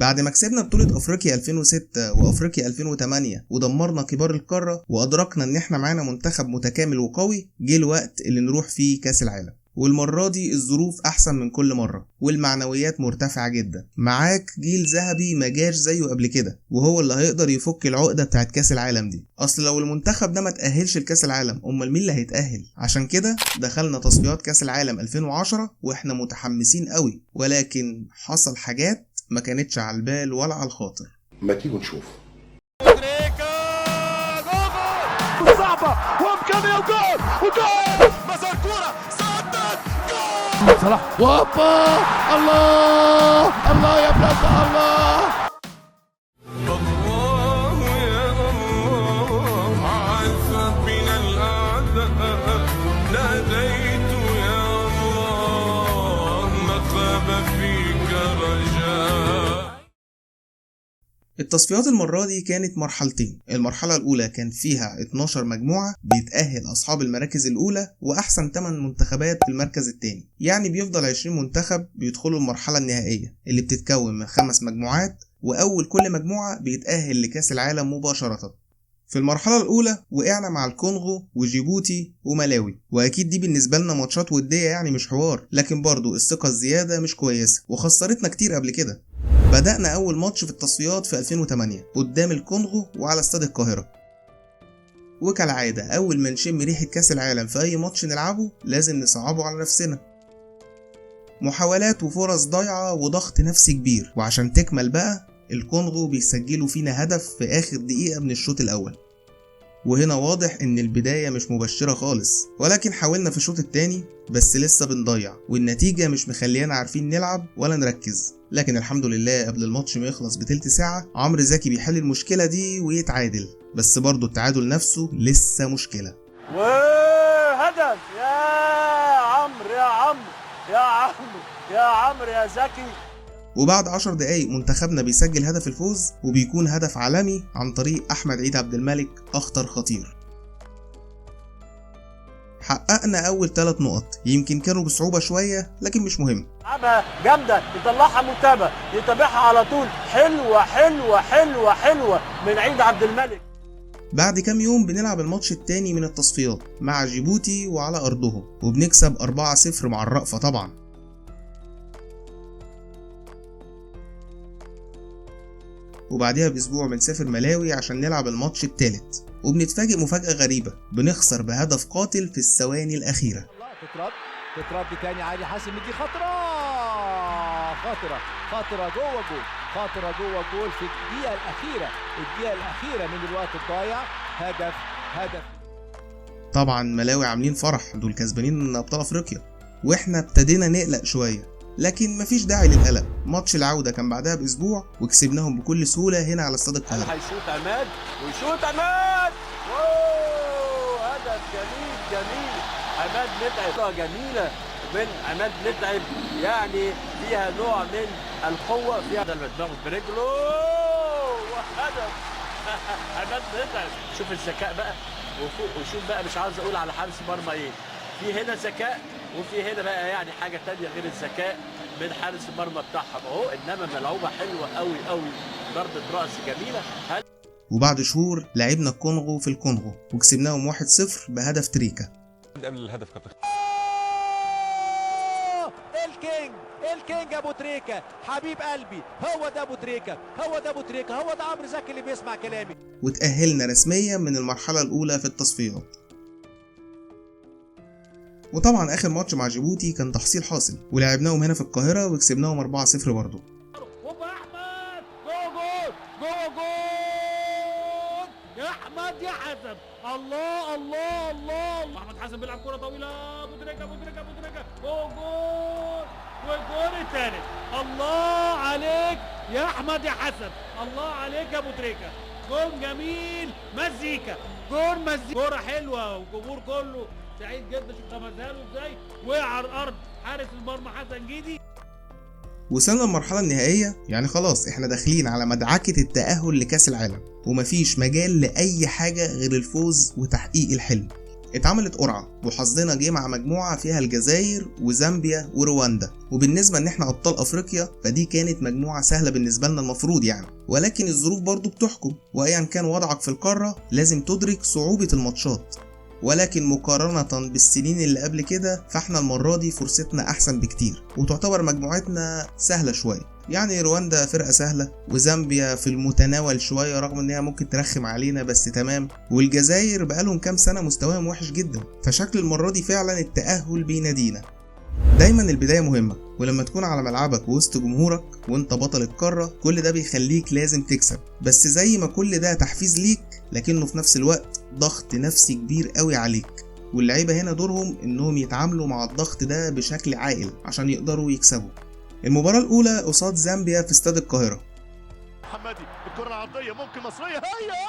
بعد ما كسبنا بطولة افريقيا 2006 وافريقيا 2008 ودمرنا كبار القارة وادركنا ان احنا معانا منتخب متكامل وقوي، جه الوقت اللي نروح فيه كاس العالم. والمرة دي الظروف احسن من كل مرة والمعنويات مرتفعة جدا. معاك جيل ذهبي ما جاش زيه قبل كده، وهو اللي هيقدر يفك العقدة بتاعت كاس العالم دي. اصل لو المنتخب ده ما تأهلش لكاس العالم، امال مين اللي هيتأهل؟ عشان كده دخلنا تصفيات كاس العالم 2010 واحنا متحمسين قوي، ولكن حصل حاجات ما كانتش على البال ولا على الخاطر. ما تيجوا نشوف. صعبة وامكانية وجول مسار كورة صدت جول صلاح وابا الله الله يا بلاد الله الله يا الله عز بنا الأعداء ناديت يا الله ما خاب فيك رجاء. التصفيات المرة دي كانت مرحلتين. المرحلة الأولى كان فيها 12 مجموعة بيتأهل أصحاب المراكز الأولى وأحسن 8 منتخبات في المركز الثاني، يعني بيفضل 20 منتخب بيدخلوا المرحلة النهائية اللي بتتكون من 5 مجموعات، وأول كل مجموعة بيتأهل لكأس العالم مباشرة. في المرحلة الأولى وقعنا مع الكونغو وجيبوتي وملاوي، وأكيد دي بالنسبة لنا ماتشات ودية يعني مش حوار، لكن برضو الثقة الزيادة مش كويسة وخسرتنا كتير قبل كده. بدأنا أول ماتش في التصفيات في 2008 قدام الكونغو وعلى استاد القاهرة، وكالعادة أول ما نشم ريحة كأس العالم في أي ماتش نلعبه لازم نصعبه على نفسنا. محاولات وفرص ضايعة وضغط نفسي كبير، وعشان تكمل بقى الكونغو بيسجلوا فينا هدف في آخر دقيقة من الشوط الأول، وهنا واضح ان البداية مش مبشرة خالص. ولكن حاولنا في الشوط التاني بس لسه بنضيع، والنتيجة مش مخليانا عارفين نلعب ولا نركز. لكن الحمد لله قبل الماتش ما يخلص بتلت ساعة عمرو زكي بيحل المشكلة دي ويتعادل، بس برضو التعادل نفسه لسه مشكلة. وهدف يا عمرو يا عمرو يا عمرو يا عمرو يا زكي. وبعد 10 دقايق منتخبنا بيسجل هدف الفوز، وبيكون هدف عالمي عن طريق أحمد عيد عبد الملك، أخطر خطير. حققنا أول 3 نقط، يمكن كانوا بصعوبة شوية لكن مش مهم. لعبها جامدة، يطلعها منتبه، يتابعها على طول، حلوة حلوة حلوة حلوة من عيد عبد الملك. بعد كام يوم بنلعب الماتش التاني من التصفيات مع جيبوتي وعلى أرضهم، وبنكسب 4-0 مع الرأفة طبعا. وبعدها باسبوع بنسافر ملاوي عشان نلعب الماتش الثالث، وبنتفاجئ مفاجأة غريبة، بنخسر بهدف قاتل في الثواني الأخيرة. تترد تاني عادي حاسم دي خطرة جوه جول، خطرة جوه جول في الدقيقة الأخيرة من الوقت الضايع. هدف. طبعا ملاوي عاملين فرح، دول كسبانين أبطال أفريقيا، واحنا ابتدينا نقلق شوية، لكن مفيش داعي للقلق. ماتش العودة كان بعدها بأسبوع وكسبناهم بكل سهولة هنا على استاد القاهرة. هيشوط عماد ويشوط عماد، اوه هدف جميل عماد متعب، جميلة من عماد متعب، يعني فيها نوع من القوة، فيها دماغه برجله وهدف عماد متعب. شوف الذكاء بقى وشوف بقى، مش عاوز اقول على حارس مرمى ايه، في هنا ذكاء وفي هنا بقى يعني حاجة تانية غير الذكاء من حارس المرمى بتاعهم اهو، انما ملعوبة حلوة قوي، ضربة رأس جميلة. وبعد شهور لعبنا الكونغو في الكونغو وكسبناهم 1-0 بهدف تريكا. قبل الهدف كابتن الكينج ابو تريكة حبيب قلبي، هو ده ابو تريكة، هو ده عمرو زكي اللي بيسمع كلامي. وتأهلنا رسميا من المرحلة الأولى في التصفيات. وطبعا آخر ماتش مع جيبوتي كان تحصيل حاصل، ولعبناهم هنا في القاهرة وكسبناهم 4-0 برضه. هوبا أحمد جول يا أحمد يا حسن، الله أحمد حسن بيلعب كرة طويلة، أبو تريكة جول والجول الثالث. الله عليك يا أحمد يا حسن، الله عليك يا أبو تريكة، جول جميل، مزيكا كرة حلوة، والجمهور كله سعيد جدا. شوف غمزها له ازاي، وقع على الارض حارس المرمى حسن جيدي. وصلنا المرحلة النهائية، يعني خلاص احنا داخلين على مدعكة التأهل لكأس العالم، ومفيش مجال لأي حاجة غير الفوز وتحقيق الحلم. اتعملت قرعة وحظنا جه مع مجموعة فيها الجزائر وزامبيا ورواندا، وبالنسبة ان احنا ابطال افريقيا فدي كانت مجموعة سهلة بالنسبة لنا المفروض يعني، ولكن الظروف برضو بتحكم، وايا كان وضعك في القارة لازم تدرك صعوبة الماتشات. ولكن مقارنة بالسنين اللي قبل كده فاحنا المرة دي فرصتنا احسن بكتير، وتعتبر مجموعتنا سهلة شوية. يعني رواندا فرقة سهلة، وزامبيا في المتناول شوية رغم انها ممكن ترخم علينا بس تمام، والجزائر بقالهم كام سنة مستواهم وحش جدا، فشكل المرة دي فعلا التأهل بينادينا. دايما البداية مهمة، ولما تكون على ملعبك وسط جمهورك وانت بطل القارة كل ده بيخليك لازم تكسب، بس زي ما كل ده تحفيز ليك لكنه في نفس الوقت ضغط نفسي كبير قوي عليك، واللعيبة هنا دورهم انهم يتعاملوا مع الضغط ده بشكل عاقل عشان يقدروا يكسبوا. المباراة الأولى قصاد زامبيا في استاد القاهرة. محمدي الكرة العرضية ممكن مصرية، هيا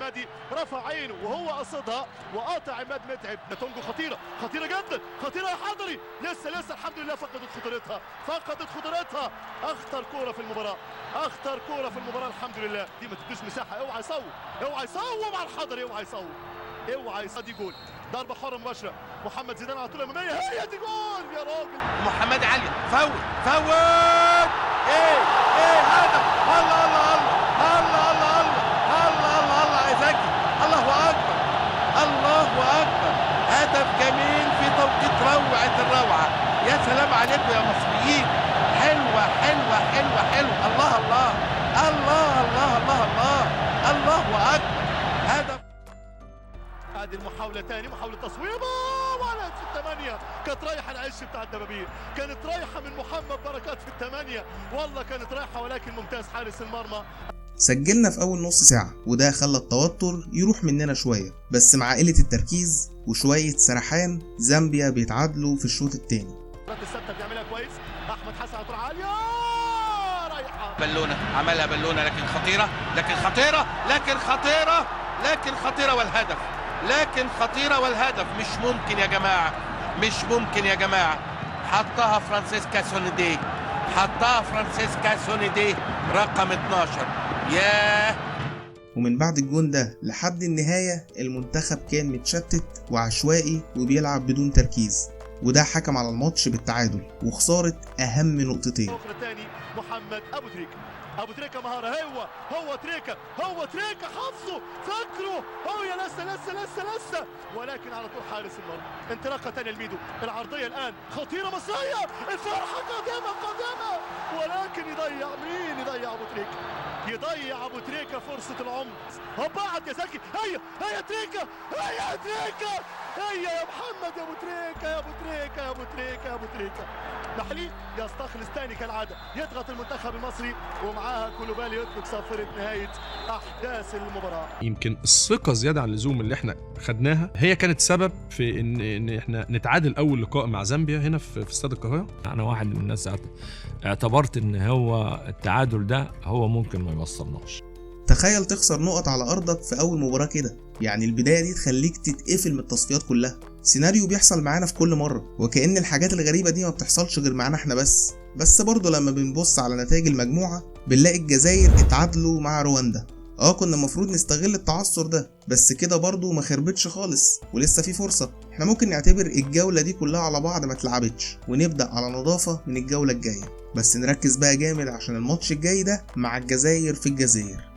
مادي رفع عينه وهو قصدها وقاطع عماد متعب. نتونجو خطيرة جدا، خطيرة يا حضري، لسه الحمد لله فقدت خطورتها. أخطر كورة في المباراة الحمد لله، دي ما تدوش مساحة. اوعى يصوب على الحضري، اوعى دي جول، ضربة حرة مباشرة. محمد زيدان على طول أمامية، هي دي جول يا راجل. محمد علي فوت ايه هدف، الله يا زكي، الله اكبر، هدف جميل في توقيت روعة الروعة. يا سلام عليكم يا مصريين، حلوة الله اكبر، هدف. هذه المحاولة تاني، محاولة تصويبة ولا في الثمانية، كانت رايحة العش بتاع الدبابير، كانت رايحة من محمد بركات في الثمانية، والله كانت رايحة، ولكن ممتاز حارس المرمى. سجلنا في أول نص ساعة وده خلى التوتر يروح مننا شوية، بس مع قلة التركيز وشوية سرحان زامبيا بيتعادلوا في الشوط الثاني. الثابتة بيعملها كويس، أحمد حسن على طول عالية رايحة، بالونة عملها بالونة، لكن خطيرة والهدف، مش ممكن يا جماعة، حطها فرانسيسكا سونيدي رقم 12. ياه. ومن بعد الجون ده لحد النهاية المنتخب كان متشتت وعشوائي وبيلعب بدون تركيز، وده حكم على الماتش بالتعادل وخسارة أهم نقطتين. محمد أبو تريكة مهارة، هو تريكة حافظه فاكره، هو يا لسه، ولكن على طول حارس المرمى. انطلاقة تانية الميدو، العرضية الآن خطيرة مصرية، الفرحة قادمة، ولكن يضيع أبو تريكة فرصة العمر. بعد يا زكي، هي تريكة، هي يا محمد، يا أبو تريكة. محلي يستخلص تاني كالعادة، يضغط المنتخب المصري ومعاها كولوبالي يطلق صافرة نهاية أحداث المباراة. يمكن الثقة زيادة عن اللزوم اللي احنا خدناها هي كانت سبب في ان احنا نتعادل اول لقاء مع زامبيا هنا في استاد القاهرة. انا واحد من الناس اعتبرت ان هو التعادل ده هو ممكن ما يوصلناش. تخيل تخسر نقط على ارضك في اول مباراة كده، يعني البداية دي تخليك تتقفل من التصفيات كلها. سيناريو بيحصل معانا في كل مرة، وكأن الحاجات الغريبة دي ما بتحصلش غير معانا احنا بس برضه لما بنبص على نتائج المجموعة بنلاقي الجزائر اتعادلوا مع رواندا. كنا المفروض نستغل التعثر ده، بس كده برضه ما خربتش خالص ولسه في فرصة. احنا ممكن نعتبر الجولة دي كلها على بعض ما اتلعبتش ونبدأ على نظافة من الجولة الجاية، بس نركز بقى جامد عشان الماتش الجاي ده مع الجزائر في الجزائر.